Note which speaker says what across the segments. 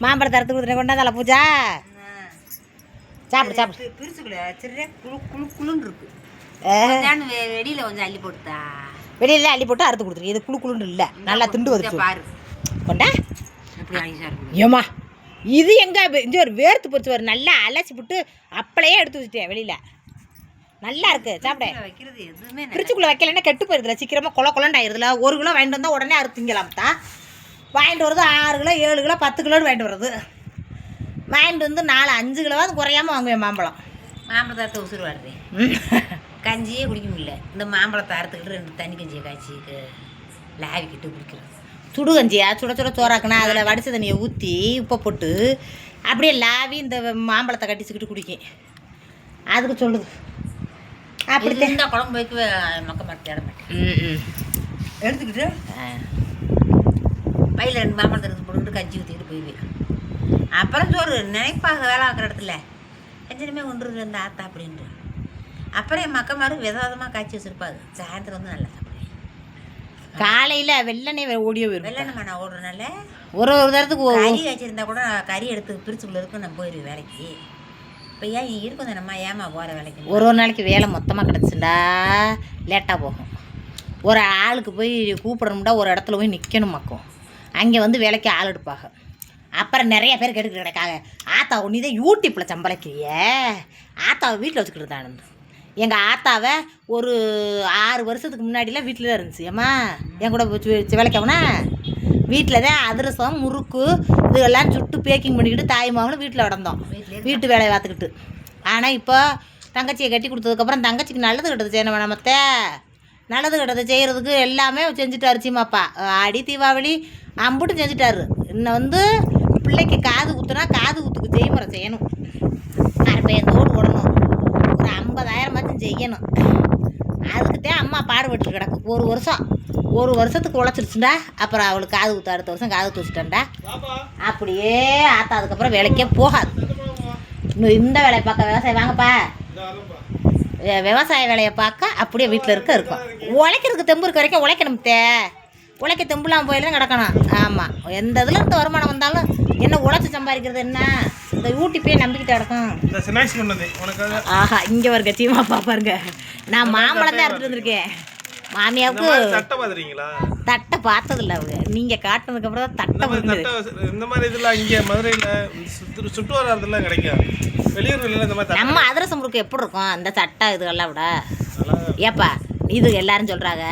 Speaker 1: மாம்பழத்தை அறுத்து கொடுத்துட்டு கொண்டாந்தால பூஜா சாப்பிடு சாப்பிடு.
Speaker 2: பிரிச்சுக்குள்ள வச்சிருந்தேன் குழு குழு குழுன்னு இருக்கு. வெளியில கொஞ்சம் அள்ளி போட்டுதா
Speaker 1: வெளியில அள்ளி போட்டு அறுத்து கொடுத்துரு. இது குழு குழுன்னு இல்லை, நல்லா திண்டு வந்துச்சு
Speaker 2: பாரு.
Speaker 1: கொண்டா
Speaker 2: எப்படி அழிச்சா இருக்கு
Speaker 1: ஏமா இது எங்க இங்கே ஒரு வேர்த்து பொறிச்சு வரும். நல்லா அலசி போட்டு அப்படியே எடுத்து வச்சுட்டேன் வெளியில. நல்லா இருக்கு சாப்பிட.
Speaker 2: வைக்கிறது எதுவுமே
Speaker 1: பிரிச்சுக்குள்ள வைக்கலன்னா கெட்டு போயிருதுல, சீக்கிரமா கொலன்னு ஆயிருதுல. 1 கிலோ வாங்கிட்டு வந்தால் உடனே அறுத்து திங்கலாம் தான். வாங்கிட்டு வருது 6 கிலோ 7 கிலோ 10 கிலோன்னு வாங்கிட்டு வருது. வாங்கிட்டு வந்து 4-5 கிலோவாது குறையாம வாங்குவேன் மாம்பழம்.
Speaker 2: மாம்பழத்தை உசுறு வருது. கஞ்சியே குடிக்க முடியல. இந்த மாம்பழத்தை அறுத்துக்கிட்டு 2 தண்ணி கஞ்சியை காய்ச்சிக்கு லாவிக்கிட்டு குடிக்கிறோம்.
Speaker 1: சுடு கஞ்சியா சுட சுட சோறாக்குனா அதில் வடிச்ச தண்ணியை ஊற்றி உப்பை போட்டு அப்படியே லாவி இந்த மாம்பழத்தை கட்டிச்சுக்கிட்டு குடிக்கும். அதுக்கு சொல்லுது அப்படி
Speaker 2: இந்த குழம்பு வைக்கவே மக்க மாட்டேன் இட மாட்டேன். எடுத்துக்கிட்டு பையில் 2 மாம்பழத்தை எடுத்து போட்டுக்கிட்டு கஞ்சி ஊற்றிக்கிட்டு போயிடுவேன். அப்புறம் சோறு நினைப்பாக வேலை ஆக்கிற இடத்துல கஞ்சனமே கொண்டு இந்த ஆத்தா அப்படின்ட்டு. அப்புறம் என் மக்க மாதிரி விதவிதமாக காய்ச்சி வச்சுருப்பாங்க. சாயந்தரம் வந்து நல்லா சாப்பிடுவேன்.
Speaker 1: காலையில் வெள்ளனே ஓடியோ வரும்.
Speaker 2: வெள்ளனம்மா நான் ஓடுறனால
Speaker 1: ஒரு தரத்துக்கு
Speaker 2: கறி காய்ச்சிருந்தா கூட கறி எடுத்து பிரிச்சுக்குள்ள இருக்கு நான் போயிடுவேன் வேலைக்கு. இப்போ ஏன் இருக்கும் தானம்மா ஏமா போகிற வேலைக்கு.
Speaker 1: ஒரு நாளைக்கு வேலை மொத்தமாக கிடச்சுண்டா லேட்டாக போகும். ஒரு ஆளுக்கு போய் கூப்பிடணும்டா ஒரு இடத்துல போய் நிற்கணுமாக்கும். அங்கே வந்து வேலைக்கு ஆள் எடுப்பாங்க. அப்புறம் நிறைய பேர் கெடுக்க கிடைக்காங்க. ஆத்தா ஒன்றி தான் யூடியூப்பில் சம்பளைக்கிறிய ஆத்தாவை வீட்டில் வச்சுக்கிட்டு தான். எங்கள் ஆத்தாவை ஒரு 6 வருஷத்துக்கு முன்னாடிலாம் வீட்டில் தான் இருந்துச்சு. ஏம்மா என் கூட வேலைக்காகனா வீட்டில் தான் அதிரசம் முறுக்கு இதெல்லாம் சுட்டு பேக்கிங் பண்ணிக்கிட்டு தாய்மாவனும் வீட்டில் கிடந்தோம். வீட்டு வேலையை பார்த்துக்கிட்டு. ஆனால் இப்போ தங்கச்சியை கட்டி கொடுத்ததுக்கப்புறம் தங்கச்சிக்கு நல்லது கெட்டது செய்யணும். நம்மத்த நல்லது கெட்டது செய்கிறதுக்கு எல்லாமே செஞ்சுட்டாரு சீமாப்பா. ஆடி தீபாவளி அம்புட்டும் செஞ்சுட்டாரு. இன்னும் வந்து பிள்ளைக்கு காது குத்துனா காது குத்துக்கு செய்முறை செய்யணும். அரைப்பையந்தோடு ஓடணும். ஒரு 50,000 செய்யணும். அதுக்குத்தான் அம்மா பாடுபட்டு கிடக்கு. ஒரு வருஷத்துக்கு உழைச்சிருச்சுண்டா. அப்புறம் அவளுக்கு காது குத்து அடுத்த வருஷம் காது குத்து வச்சுட்டான்டா. அப்படியே ஆத்தா அதுக்கப்புறம் வேலைக்கே போகாது. இன்னும் இந்த வேலையை பார்க்க விவசாயம் வாங்கப்பா விவசாய வேலையை பார்க்க அப்படியே வீட்டில் இருக்கும். உழைக்கிறதுக்கு தெம்பு இருக்க வரைக்கும் உழைக்கணும். உழைக்க தெம்புலாம் போயிலாம் கிடக்கணும். ஆமாம் எந்த இதில் இந்த வருமானம் வந்தாலும் என்ன உழைச்சி சம்பாதிக்கிறது என்ன இந்த யூடியூப்பே நம்பிக்கிட்டு கிடக்கும். ஆஹா இங்கே வருங்க சீமாப்பா பாருங்க. நான் மாம்பழம் தான் எடுத்துகிட்டு வந்திருக்கேன். மாமியாவுக்கு தட்டை பார்த்ததில்ல அவங்க. நீங்கள் காட்டினதுக்கு அப்புறம் தான் தட்டை வந்து
Speaker 3: இந்த மாதிரி இதெல்லாம் இங்கே மதுரையில் சுட்டு வராதெல்லாம் கிடைக்கும். வெளியூர்ல இந்த மாதிரி
Speaker 1: நம்ம அதிரசம் முறுக்கு எப்படி இருக்கும் அந்த சட்டை இதுகள்லாம் விட. ஏப்பா இது எல்லாரும் சொல்கிறாங்க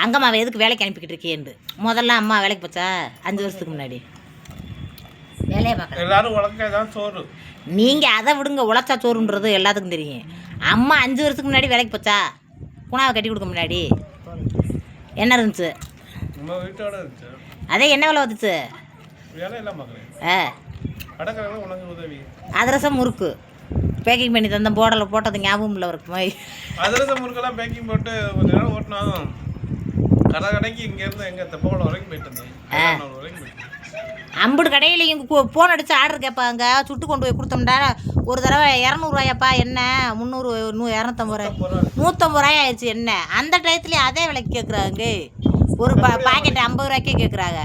Speaker 1: அங்கம்மாவை எதுக்கு வேலைக்கு அனுப்பிக்கிட்டு இருக்கேன்னு. முதல்ல அம்மா வேலைக்கு போச்சா 5 வருஷத்துக்கு முன்னாடி வேலையை பார்க்க
Speaker 3: எல்லாரும் உழைச்சாதான் சோறு.
Speaker 1: நீங்கள் அதை விடுங்க. உழைச்சா சோறுன்றது எல்லாத்துக்கும் தெரியும். அம்மா 5 வருஷத்துக்கு முன்னாடி வேலைக்கு போச்சா குணாவை கட்டி கொடுக்க முன்னாடி என்ன இருந்துச்சு?
Speaker 3: வீட்டோட இருந்துச்சு.
Speaker 1: அதே என்ன வேலை வந்துச்சு? அதிரசம் முறுக்கு பேக்கிங் பண்ணி தந்த போட்டது ஞாபகம் இல்லை ஒரு மாதிரி.
Speaker 3: அதிரசம் முறுக்கெல்லாம் பேக்கிங் போட்டு கொஞ்ச நேரம் ஓட்டினாலும் கடைக்கு இங்கேருந்து எங்கே தெப்பகுளம் வரைக்கும் போயிட்டு இருந்தேன்.
Speaker 1: அம்புடு கடையில் இங்கே ஃபோன் அடித்து ஆர்டர் கேட்பாங்க. சுட்டு கொண்டு போய் கொடுத்தோம்டா ஒரு தடவை 200 என்ன 300 250 150 ஆயிடுச்சு. என்ன அந்த டயத்துலேயே அதே விலைக்கு கேட்குறாங்க. ஒரு பாக்கெட் 50 ரூபாய்க்கே கேட்குறாங்க.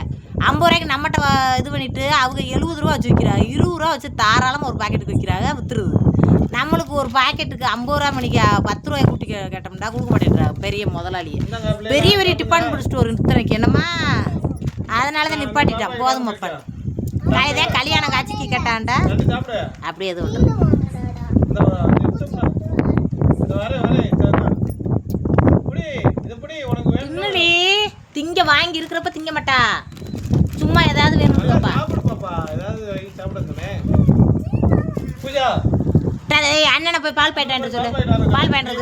Speaker 1: 50 ரூபாய்க்கு நம்மகிட்ட இது பண்ணிவிட்டு அவங்க 70 ரூபா வச்சு விற்கிறாங்க. 20 ரூபா வச்சு தாராளமாக ஒரு பாக்கெட்டுக்கு விற்கிறாங்க. விற்றுருது. நம்மளுக்கு ஒரு பாக்கெட்டுக்கு 50 ரூபா மணிக்கு 10 ரூபாய் கூட்டி கேட்டோம்னா கொடுக்க மாட்டேங்கிறாங்க பெரிய முதலாளியே. பெரிய டிபார்ட்மெண்ட் ஸ்டோர் இத்தனைக்கு என்னம்மா அதனால தான் நிப்பாட்டிட்டான். போதுமாப்பா இதே கல்யாணம் காட்சிக்கு கேட்டான்டா அப்படி எதுவும் தின்னடி திங்க வாங்கி இருக்கிறப்ப திங்க மாட்டா. சும்மா ஏதாவது வேணும்ப்பா. அண்ணனை போய் பால் பாயிட்டு சொல்லு. பால் பாயிட்டு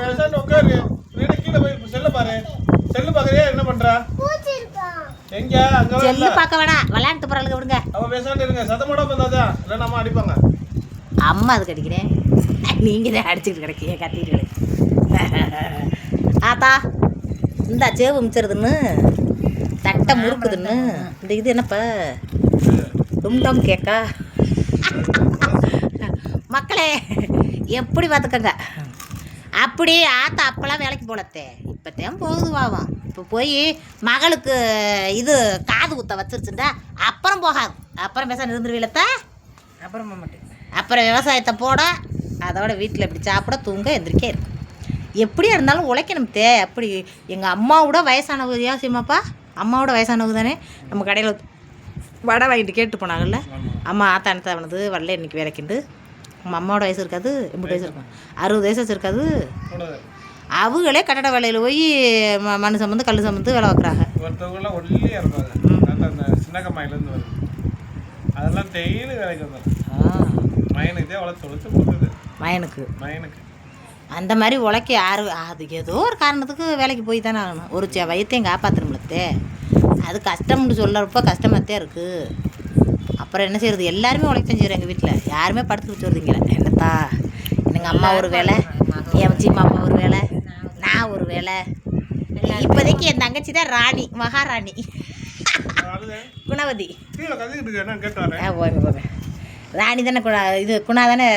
Speaker 3: என்ன பண்றா?
Speaker 1: செல்லு பார்க்க வேணாம் விளையாண்டு போறாளுங்க விடுங்க. அம்மா அது கடிக்கிறேன். நீங்க தான் அடிச்சுட்டு கிடைக்கீங்க கத்திட்டு கிடைக்கு. ஆத்தா இந்த சேவு மிச்சருதுன்னு தட்டை முறுக்குதுன்னு இந்த இது என்னப்பா டும் கேக்கா. மக்களே எப்படி பார்த்துக்கங்க. அப்படி ஆத்தா அப்போல்லாம் வேலைக்கு போலத்தே இப்போத்தான் போகுது வாவாம். இப்போ போய் மகளுக்கு இது காது குத்த வச்சிருச்சுண்டா அப்புறம் போகாது. அப்புறம் பேசாமல் இருந்துருவீங்களா?
Speaker 2: அப்புறமா மட்டும்
Speaker 1: அப்புறம் விவசாயத்தை போட, அதோட வீட்டில் இப்படி சாப்பிட தூங்க எந்திரிக்கே இருக்கும். எப்படியா இருந்தாலும் உழைக்கணும் அப்படி எங்கள் அம்மாவோட வயசானவங்க யோசியமாப்பா, அம்மாவோட வயசானவங்க தானே. நம்ம கடையில் வடை வாங்கிட்டு கேட்டு போனாங்கல்ல, அம்மா ஆத்தானத்தை அவனது வரல இன்றைக்கி வேலைக்குண்டு. நம்ம அம்மாவோட வயசு இருக்காது, 80 வயசு இருக்கும், 60 வயசு இருக்காது. அவங்களே கட்டட வேலையில் போய் மண் சம்மந்து கல் சம்மந்து வேலை வைக்கிறாங்க.
Speaker 3: ஒருத்தவங்களாம் ஒல்லியாக இருப்பாங்க, அந்த சின்னக்கம்மாயிலேருந்து வருது, அதெல்லாம் டெய்லி வேலைக்கு வந்தாங்க. மயனுக்கு வளர்த்து வளர்த்து கொடுக்குது. மயனுக்கு
Speaker 1: அந்த மாதிரி உழைக்க யாரு, அது ஏதோ ஒரு காரணத்துக்கு வேலைக்கு போய் தானே ஆகணும். ஒரு வயிற்றையும் காப்பாற்றணும்லத்தே. அது கஷ்டம்னு சொல்கிறப்ப கஷ்டமாகத்தே இருக்குது. அப்புறம் என்ன செய்கிறது, எல்லாருமே உழைக்க செய்கிறோம். எங்கள் வீட்டில் யாருமே படுத்துக்கிட்டு வருதுங்கள என்னத்தா. எங்கள் அம்மா ஒரு வேலை, என் சீமா அப்பா ஒரு வேலை, நான் ஒரு வேலை. இப்போதைக்கு என் தங்கச்சி தான் ராணி, மகாராணி குணவதி. போங்க ராணி தானே இது குணா தானே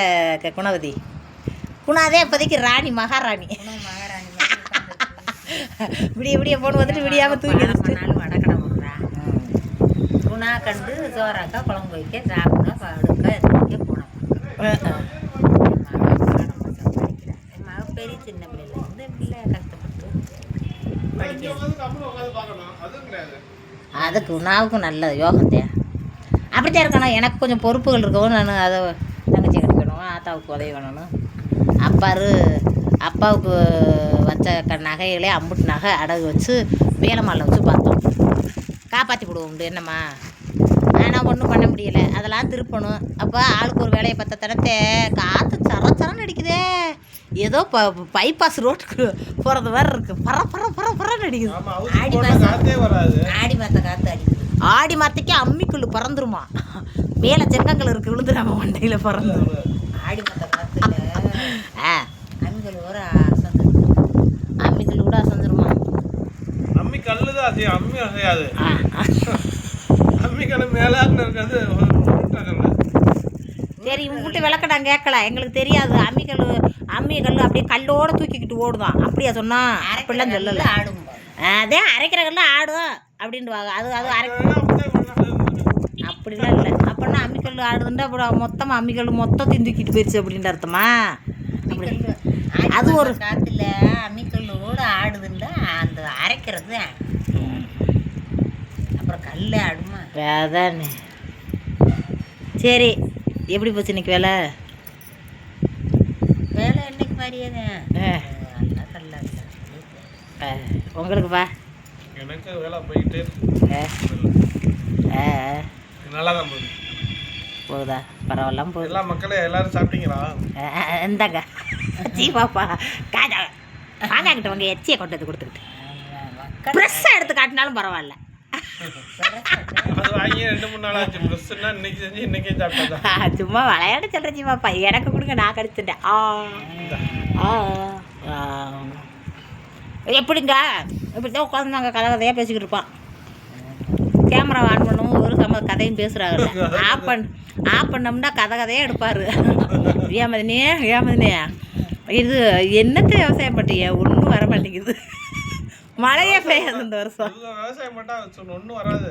Speaker 1: குணவதி. குணாதே இப்போதைக்கு ராணி, மகாராணி. விடிய போன் வந்துட்டு விடியாமல் தூங்கி
Speaker 2: நாள் வடக்கடை போடுறா. குணா கண்டு சோறாக்கா குழம்பு வைக்க சாப்பிட படுக்க எதுக்க போனோம். பெரிய சின்ன பிள்ளைல இந்த பிள்ளை கஷ்டப்பட்டு
Speaker 1: அதுக்கு குணாவுக்கும் நல்ல யோகத்தே. அப்படித்தான் இருக்கணும். எனக்கு கொஞ்சம் பொறுப்புகள் இருக்கவும் நான் அதை தங்கச்சி கட்டிக்கணும், ஆத்தாவுக்கு உதவி பண்ணணும். அப்பாவுக்கு வச்ச நகைகளே அம்புட்டு நகை அடகு வச்சு வேலைமாலில் வச்சு பார்த்தோம். காப்பாற்றி விடுவோம் என்னம்மா. ஆனால் ஒன்றும் பண்ண முடியலை, அதெல்லாம் திருப்பணும். அப்போ ஆளுக்கு ஒரு வேலையை பார்த்த தடத்தை காற்று சரச்சரன்னு அடிக்குதே. ஏதோ பைபாஸ் ரோட்டுக்கு போகிறது வேறு இருக்குது. பரன்னு அடிக்குது.
Speaker 2: ஆடி மாத்த காற்று அடிக்குது.
Speaker 1: ஆடி மாத்தைக்கு அம்மிக்குள்ளு பறந்துருமா, மேலே செங்கங்கள் இருக்குது, விழுந்துடாம வண்டியில் பறந்து.
Speaker 2: ஆடி மாத்த காற்றுல அம்மிகள் ஒரு
Speaker 1: அம்மிக்கல் கூட அசந்துருமா.
Speaker 3: அம்மி கல்லு தான் அது, அம்மி அசையாது. அம்மி கல்லு மேலாக இருக்காது.
Speaker 1: சரி உங்கள்கிட்ட விளக்க நான் கேட்கல, எங்களுக்கு தெரியாது. அம்மி கல் அப்படியே கல்லோடு தூக்கிக்கிட்டு ஓடுதான். அப்படியா சொன்னா? அப்படிலாம் சொல்லலை.
Speaker 2: ஆடும்
Speaker 1: அதே அரைக்கிற கல்ல ஆடும் அப்படின்ட்டுவாங்க. அது அப்படிலாம் இல்லை. அப்படின்னா அம்மிக்கல் ஆடுதுன்னா அப்புறம் மொத்தமாக அம்மிக்கல் மொத்தத்தையும் தூக்கிட்டு போயிடுச்சு அப்படின்ற அர்த்தமா? அப்படி அது ஒரு
Speaker 2: காற்றுல அம்மிக்கல்லோடு ஆடுதுன்னா அந்த அரைக்கிறது. அப்புறம் கல் ஆடுமா
Speaker 1: வேதானே. சரி எப்படி போச்சு இன்னைக்கு வேலை?
Speaker 2: இன்னைக்கு மாதிரியே
Speaker 1: உங்களுக்குப்பா?
Speaker 3: எனக்கு வேலை போயிட்டு நல்லா தான் போகுது.
Speaker 1: போகுதா? பரவாயில்லாம போகுது.
Speaker 3: எல்லா மக்களே எல்லாரும் சாப்பிட்டீங்களா?
Speaker 1: இந்தாங்க ஜீவாப்பா காஜா வாங்கிட்டு வாங்க. எச்சியை கொண்டு வந்து கொடுத்துக்கிட்டு ப்ரெஷ்ஷாக எடுத்து காட்டினாலும் பரவாயில்ல.
Speaker 3: அது வாங்கி 2-3 நாள் ஆச்சு. ப்ரெஷ்ஷுன்னா இன்னைக்கு செஞ்சு இன்னைக்கே சாப்பிட்டா.
Speaker 1: சும்மா விளையாட சொல்கிறேன் ஜீவாப்பா. எனக்கு கொடுங்க, நான் கடிச்சுட்டேன். எப்படிங்க இப்படி தான் உட்காந்து நாங்கள் கதையாக பேசிக்கிட்டு இருப்போம். கேமரா ஆன் பண்ணவும் ஒரு கதையும் பேசுகிறாங்கல்ல. ஆஃப் பண்ணோம்னா கதையே எடுப்பார். ஏமதினே இது என்னத்தை விவசாயம் பண்ணிய ஒன்றும் வர மாட்டேங்குது. மழையே பெய்யாது இந்த வருஷம்.
Speaker 3: விவசாயம் பண்ணால் ஒன்றும் வராது.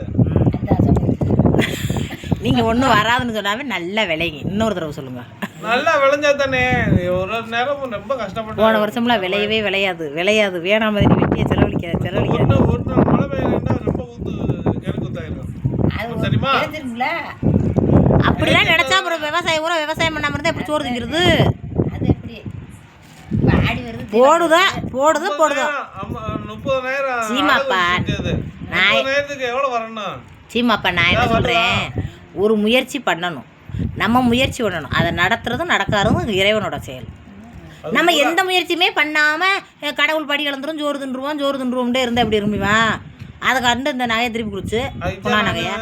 Speaker 1: நீங்கள் ஒன்றும் வராதுன்னு சொன்னாவே நல்லா விளையுங்க. இன்னொரு தடவை சொல்லுங்கள்.
Speaker 3: நல்லா விளைஞ்சா தானே. ஒரு நேரம் ரொம்ப கஷ்டப்பட்டு
Speaker 1: போன வருஷம்லாம் விளையவே விளையாது. வேணாம் மாதிரி வெட்டியை செலவழிக்காது.
Speaker 3: ஒரு நாள் மழை பெய்யலைன்னா ரொம்ப தெரியுமா?
Speaker 1: அப்படிலாம் நினைச்சா அப்புறம் விவசாயம் பண்ணாம இருந்தா எப்படி சோறு திங்கிறது?
Speaker 2: அது எப்படி ஆடி வருது
Speaker 1: போடுதா
Speaker 3: 30,000
Speaker 1: சீமாப்பா.
Speaker 3: நேரத்துக்கு எவ்வளோ வரணும்?
Speaker 1: சீமாப்பா நான் என்ன சொல்றேன், ஒரு முயற்சி பண்ணணும். நம்ம முயற்சி பண்ணணும். அதை நடத்துறதும் நடக்காததும் இறைவனோட செயல். நம்ம எந்த முயற்சியுமே பண்ணாமல் கடவுள் படி கலந்துரும் சோறு தின்றுவோம்டே இருந்தால் எப்படி இருந்துமா? அதை கண்டு இந்த நகையை திருப்பி குடிச்சு புனா நகையா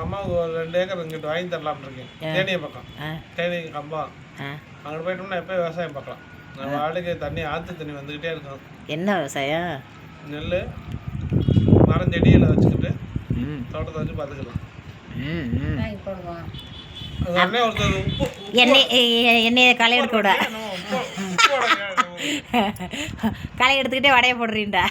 Speaker 3: அம்மாவுக்கு 2 ஏக்கர் இங்கிட்டு வாங்கி தரலாம்னு இருக்கேன். தேனியை பக்கம் தேனி கம்பம் அங்கே போயிட்டோம்னா எப்போ விவசாயம் பார்க்கலாம். நம்ம ஆளுக்கு தண்ணி ஆற்று தண்ணி வந்துக்கிட்டே இருக்கும்.
Speaker 1: என்ன விவசாயம்?
Speaker 3: நெல் மரம் செடியில் வச்சுக்கிட்டு தோட்டத்தை வச்சு பார்த்துக்கலாம்.
Speaker 2: போடுவோம்.
Speaker 3: உடனே ஒருத்தர் உப்பு
Speaker 1: எண்ணெயை களை எடுக்க விட களை எடுத்துக்கிட்டே வடையை போடுறீண்டா.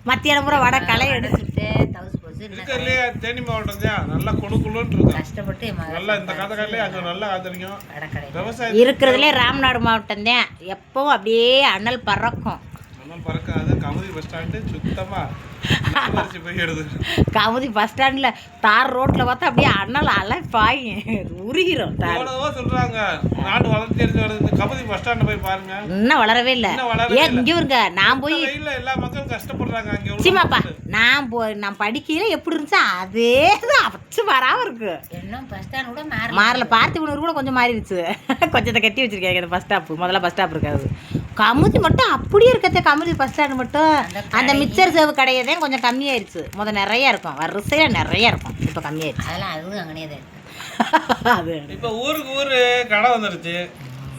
Speaker 1: மத்தியானம் பூரா வடை களை எடுத்துக்கிட்டே
Speaker 2: தவிச்சு போச்சு.
Speaker 3: இருக்கிறதுலே தேனி மாவட்டம் தான் நல்லா குழுன்னு இருக்கும்.
Speaker 2: கஷ்டப்பட்டு
Speaker 3: நல்லா இந்த கதைக்காலே அங்கே நல்லா ஆதரிக்கும்
Speaker 2: கடற்கரை
Speaker 3: விவசாயம்
Speaker 1: இருக்கிறதுலே ராமநாடு மாவட்டம் தான். எப்பவும் அப்படியே அனல் பறக்கும்.
Speaker 3: அனல் பறக்காது. கமுதி பஸ் ஸ்டாண்டு சுத்தமாக போயிடுது.
Speaker 1: கமுதி பஸ் ஸ்டாண்டில் தார் ரோட்டில் பார்த்தா அப்படியே அனல் அலை பாய் உருகிறோம்.
Speaker 3: எவ்வளவோ சொல்றாங்க நாடு வளர்ச்சி அடைஞ்சு வருது. கமுதி பஸ் ஸ்டாண்ட் போய் பாருங்க,
Speaker 1: இன்னும் வளரவே இல்லை. ஏன் இங்கே இருங்க, நான் போய்
Speaker 3: வெயில்ல எல்லா மக்களும் கஷ்டப்படுறாங்க. அங்கே
Speaker 1: சிமாப்பா நான் படிக்கையில எப்படி இருந்துச்சா அதே தான் அச்சு வராமல் இருக்கு.
Speaker 2: இன்னும் பஸ் ஸ்டாண்ட் கூட
Speaker 1: மாறல. பார்த்திபனூர் கூட கொஞ்சம் மாறிடுச்சு. கொஞ்சத்தை கட்டி வச்சிருக்காங்க இந்த பஸ் ஸ்டாப். முதல்ல பஸ் ஸ்டாப் இருக்காது. கமுதி மட்டும் அப்படியே இருக்கத்த. கமுதி பஸ் ஸ்டாண்டு மட்டும் அந்த மிச்சர் சேவு கடையை தான் கொஞ்சம் கம்மியாயிருச்சு. முதல் நிறைய இருக்கும், வரிசையில் நிறைய இருக்கும். இப்போ கம்மியாயிருச்சு.
Speaker 2: அதெல்லாம் அதுவும் அங்கனே தான்
Speaker 1: அது
Speaker 3: இப்போ ஊருக்கு ஊரு கடை வந்துருச்சு.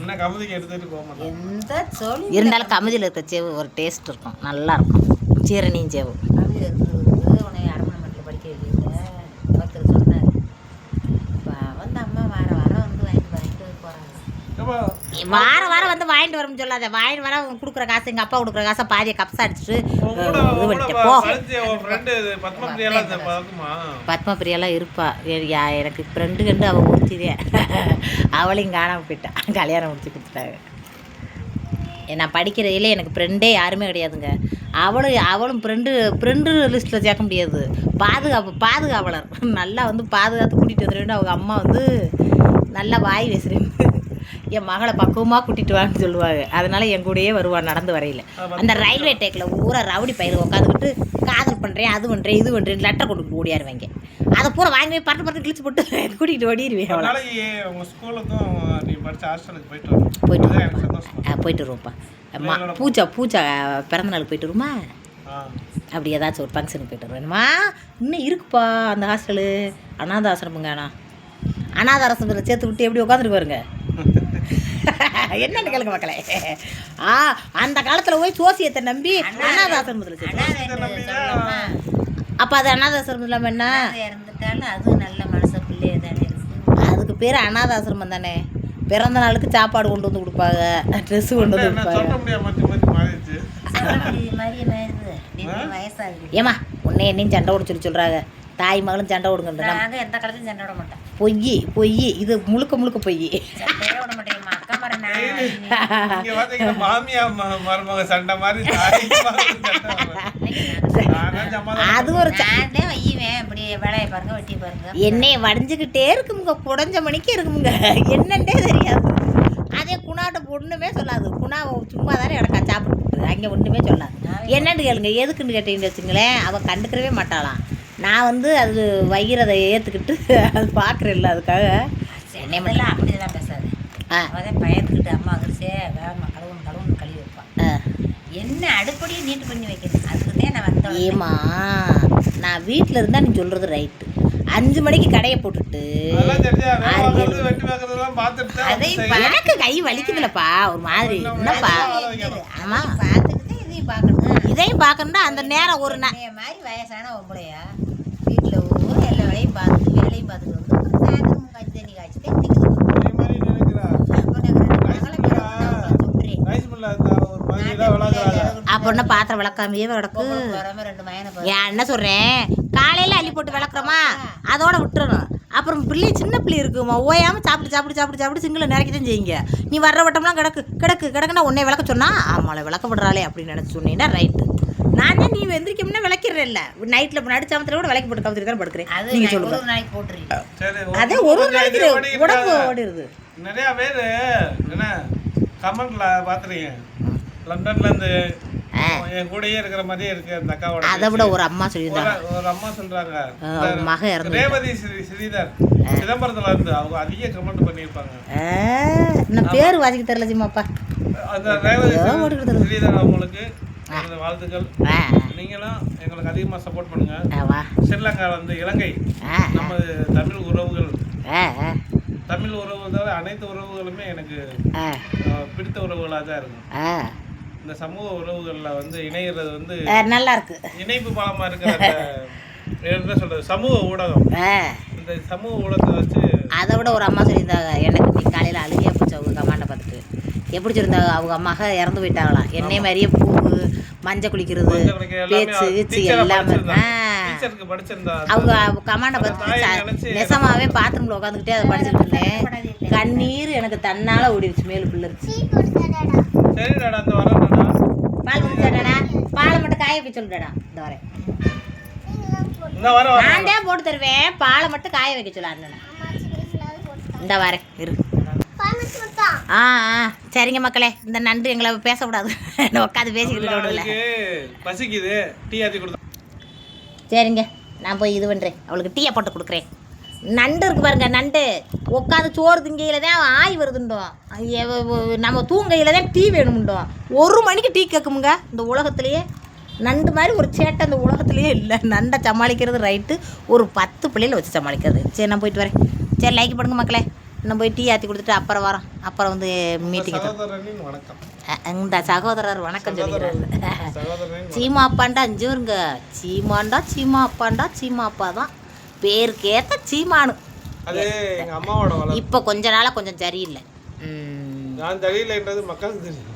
Speaker 3: இன்னும் கமுதிக்கு எடுத்துட்டு போக மாட்டோம்.
Speaker 2: எந்த சொல்லி
Speaker 1: இருந்தாலும் கமுதியில் இருக்க சேவு ஒரு டேஸ்ட் இருக்கும், நல்லா இருக்கும். சீரணியும் சேவு
Speaker 2: கவிதை இருக்குது. உன்னை அரமணை மட்டில் படிக்க வைக்கல ஒருத்தர் சொன்னார். இப்போ வந்து அம்மா வாரம் வந்து வாங்கிட்டு போகிறாங்க.
Speaker 3: அப்போ
Speaker 1: வாரம் வந்து வாங்கிட்டு வரணும்னு சொல்லாத. வாங்கிட்டு வர கொடுக்குற காசு எங்கள் அப்பா கொடுக்குற காசை பாதியை கப்ஸ் அடிச்சுட்டு இது பண்ணிட்டு போ.
Speaker 3: ஃப்ரெண்டு பத்மபிரியாலாம் இந்த பார்க்குமா?
Speaker 1: பத்மபிரியாலாம் இருப்பா. எனக்கு ஃப்ரெண்டு கண்டு அவள் முடிச்சிதே. அவளையும் காணாமல் போயிட்டான். கல்யாணம் முடிச்சு கொடுத்துட்டாங்க. நான் படிக்கிறதில் எனக்கு ஃப்ரெண்டே யாருமே கிடையாதுங்க. அவளும் ஃப்ரெண்டு லிஸ்ட்டில் சேர்க்க முடியாது. பாதுகாவலர் நல்லா வந்து பாதுகாத்து கூட்டிகிட்டு வந்துடுன்னு அவங்க அம்மா வந்து நல்லா வாய் பேசுகிறேன். என் மகளை பக்குவமாக கூட்டிகிட்டு வான்னு சொல்லுவாங்க. அதனால என் கூடயே வருவான் நடந்து வரையில். அந்த ரயில்வே டேக்கில் பூரா ரவுடி பயிர் உட்காந்துக்கிட்டு காதல் பண்ணுறேன், அது பண்ணுறேன், இது பண்ணுறேன், லெட்டர் கொண்டு ஓடியாருவாங்க. அதை பூரா வாங்கி போய் பறந்து கிழிச்சு போட்டு கூட்டிகிட்டு ஓடிடுவேன்.
Speaker 3: உங்கள் ஸ்கூலுக்கும் நீ படித்த ஹாஸ்டலுக்கு போயிட்டு
Speaker 1: வருவோம்ப்பா. பூச்சா பிறந்த நாளுக்கு போயிட்டு வருமா? அப்படி ஏதாச்சும் ஒரு ஃபங்க்ஷனுக்கு போயிட்டு வருவேன்மா. இன்னும் இருக்குப்பா அந்த ஹாஸ்டலு. அனாத ஆசிரமங்க. அனாத ஆசிரமத்தில் சேர்த்து விட்டு எப்படி உட்காந்துட்டு பாருங்க. என்னன்னு கேளுங்க மக்களே. அந்த காலத்தில் போய் சோசியத்தை நம்பி அனாத ஆசிரமத்தில் அப்போ அது அனாத ஆசிரமம் இல்லாமல் என்ன
Speaker 2: இறந்துட்டாலும் அது நல்ல மனசு பிள்ளையே தானே இருக்குது.
Speaker 1: அதுக்கு பேர் அனாத ஆசிரமம் தானே. பிறந்த நாளுக்கு சாப்பாடு கொண்டு வந்து கொடுப்பாங்க, ட்ரெஸ்ஸு கொண்டு வந்து கொடுப்பாங்க.
Speaker 2: வயசாகுது.
Speaker 1: ஏமா உன்னை என்னையும் சண்டை விட சொல்கிறாங்க. தாய் மகளும் சண்டை விடுங்க.
Speaker 2: நாங்கள் எந்த காலத்தையும் சண்டை விட மாட்டோம்.
Speaker 1: பொய் இது முழுக்க பொய்.
Speaker 2: சண்டையே விட மாட்டேன். அக்கா மரம்
Speaker 1: அது ஒரு
Speaker 2: வையுவேன். இப்படி வேலையை பாருங்க, வெட்டி பாருங்க.
Speaker 1: என்னைய வடிஞ்சுக்கிட்டே இருக்குமுங்க. புடஞ்ச மணிக்கு இருக்குமுங்க. என்னன்னே தெரியாது. அதே குணாட்ட ஒன்றுமே சொல்லாது. குணா சும்மா தானே கிடக்கா சாப்பிட்டு. அங்கே ஒன்றுமே சொல்லாது. என்னன்னு கேளுங்க. எதுக்குன்னு கேட்டீங்கன்னு வச்சுங்களேன், அவள் கண்டுக்கிறவே மாட்டாளாம். நான் வந்து அது வயிறதை ஏற்றுக்கிட்டு அது பார்க்குறேன்ல, அதுக்காக
Speaker 2: என்னையெல்லாம் அப்படி தான் பேசாது. அவதான் பயந்துக்கிட்டு அம்மா அரிசே வேகமாக கழுவுன்னு கழுவி வைப்பான். என்ன அடுப்படியும் நீட்டு பண்ணி வைக்கணும். அதுக்குதே நான் வந்தேன்.
Speaker 1: ஏமா நான் வீட்டில் இருந்தால் நீ சொல்கிறது ரைட்டு. 5 மணிக்கு கடையை போட்டுட்டு எனக்கு கை வலிக்குதுலப்பா ஒரு மாதிரி. என்னப்பா ஆமாம்
Speaker 2: பார்த்துக்கிட்டு இதையும் பார்க்கணும்.
Speaker 1: இதையும் பார்க்கணுன்னா அந்த நேரம் ஒரு
Speaker 2: மாதிரி வயசான ஒம்பளையா வீட்டில் ஊர் எல்லா வேலையும் பார்த்துட்டு வந்து சாயந்தரம் காய்ச்சி தண்ணி காய்ச்சிட்டு
Speaker 1: அப்படின்னா பாத்திரம் விளக்காமையே கிடக்கு. ஏன் என்ன சொல்கிறேன், காலையில் அள்ளி போட்டு விளக்குறோமா அதோட விட்டுறணும். அப்புறம் சின்ன பிள்ளை இருக்குமா ஓயாமல் சாப்பிட்டு சிங்கிளை நிறைக்க தான் செய்யுங்க. நீ வர்ற வட்டம்லாம் கிடக்குன்னா உன்னை விளக்க சொன்னா ஆமாம் விளக்கப்படுறாளே அப்படின்னு நினச்சி சொன்னீங்கன்னா ரைட்டு. நானே நீ வெந்திரிக்கோம்னா விளக்கிறேன்ல. நைட்டில் நடுச்சாமத்தில் கூட விளக்கி போட்டு கவுத்துட்டு தான் படுக்கிறேன். நீங்கள் சொல்லுங்க.
Speaker 2: ஒரு நாளைக்கு போட்டுருங்க.
Speaker 1: அதே ஒரு நாளைக்கு உடம்பு ஓடிடுது.
Speaker 3: நிறையா பேர் என்ன கமெண்ட்ல பார்த்துருக்கீங்க. லண்டன்லேருந்து என் கூடயே இருக்கிற மாதிரியே இருக்கு அந்த அக்காவோட.
Speaker 1: அதை விட ஒரு அம்மா சொல்லியிருந்தாங்க.
Speaker 3: ஒரு அம்மா சொல்றாங்க
Speaker 1: மக இறந்து
Speaker 3: ரேவதி ஸ்ரீதர் சிதம்பரத்துல இருந்து அவங்க அதிக கமெண்ட் பண்ணியிருப்பாங்க.
Speaker 1: நான் பேர் வாசிக்க தெரியல ஜிம்மாப்பா.
Speaker 3: அந்த ரேவதி ஸ்ரீதர் அவங்களுக்கு வாழ்த்துக்கள். நீங்களும் எங்களுக்கு அதிகமாக சப்போர்ட் பண்ணுங்க. ஸ்ரீலங்கா வந்து இலங்கை நம்ம தமிழ் உறவுகள் தவிர அனைத்து உறவுகளுமே எனக்கு பிடித்த உறவுகளாக தான் இருக்கும். இந்த சமூக உறவுகளில் வந்து இணைகிறது வந்து
Speaker 1: நல்லா இருக்கு.
Speaker 3: இணைப்பு பாலமாக இருக்கிற என்ன சொல்றது சமூக ஊடகம். இந்த சமூக ஊடகத்தை வச்சு
Speaker 1: அதை விட ஒரு அம்மா சொல்லியிருந்தாங்க. எனக்கு நீ காலையில் அழுகியா போச்சு அவங்க கமாண்டை பார்த்துட்டு. எப்படி சொல்லியிருந்தாங்க, அவங்க அம்மாக இறந்து போயிட்டாங்களாம். என்னை மாதிரியே மஞ்சள் குளிக்கிறது
Speaker 3: மஞ்சள் குளிக்க எல்லாமே
Speaker 1: பேச்சு கீச்சு
Speaker 3: டீச்சரா
Speaker 1: எல்லாமே
Speaker 3: படிச்சிருந்தா. டீச்சருக்கு படிச்சிருந்தா.
Speaker 1: அவங்க கமாண்டை
Speaker 3: தாயை
Speaker 1: பார்த்து
Speaker 3: நினைச்சு
Speaker 1: நெசமாவே பாத்ரூம்ல உட்காந்துக்கிட்டே அதை படிச்சுட்டு இருந்தேன். கண்ணீர் எனக்கு தன்னால ஓடிடுச்சு மேலுக்குள்ள இருக்கு.
Speaker 3: சரிடாடா அந்த வரேன்டா.
Speaker 1: பால் குடிச்சாடா, பாலை மட்டும் காய வைக்க சொல்லுடாடா. இந்த வரேன்,
Speaker 3: இந்த வர
Speaker 1: நான் தான் போட்டு தருவேன். பாலை மட்டும் காய வைக்க சொல்ல அண்ணன். இந்த வரேன் இரு. ஆ ஆ சரிங்க மக்களே, இந்த நண்டு எங்களை பேசக்கூடாது, உட்காந்து பேசிக்கிட்டு விடல.
Speaker 3: பசிக்குது, டீ ஆத்தி கொடுத்தா.
Speaker 1: சரிங்க, நான் போய் இது பண்ணுறேன், அவளுக்கு டீயை போட்டு கொடுக்குறேன். நண்டு இருக்கு பாருங்க, நண்டு உட்காந்து சோறு திங்கையில தான் ஆய் வருதுண்டோம், நம்ம தூங்கையில் தான் டீ வேணுமுண்டோம். 1 மணிக்கு டீ கேட்குமுங்க. இந்த உலகத்துலேயே நண்டு மாதிரி ஒரு சேட்டை இந்த உலகத்துலேயே இல்லை. நண்டை சமாளிக்கிறது ரைட்டு, ஒரு 10 பிள்ளைகளை வச்சு சமாளிக்கிறது. சரி நான் போயிட்டு வரேன். சரி லைக் பண்ணுங்க மக்களே. இன்னும் போய் டீ ஆற்றி கொடுத்துட்டு அப்புறம் வரோம். அப்புறம் வந்து மீட்டிங்.
Speaker 3: வணக்கம்.
Speaker 1: இந்த சகோதரர் வணக்கம் சொல்லிக்கிறாரு. சீமா அப்பாண்டா அஞ்சுருங்க. சீமாண்டா சீமா அப்பாண்டா சீமா அப்பா தான் பேருக்கேற்ற சீமானு.
Speaker 3: அது எங்க அம்மாவோட வளர்ப்பு.
Speaker 1: இப்போ கொஞ்ச நாளாக கொஞ்சம் சரியில்லை.
Speaker 3: நான் தெரியலன்றது மக்களுக்கு தெரியும்.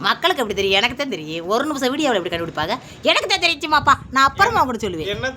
Speaker 1: மக்களுக்கு எப்படி தெரியும்? எனக்கு தான் தெரியும். 1 நிமிஷம் வீடியோவில் எப்படி கண்டுபிடிப்பாங்க? எனக்கு தான் தெரியும் சீமாப்பா. நான் அப்புறமா கூட சொல்லுவேன்.
Speaker 3: என்ன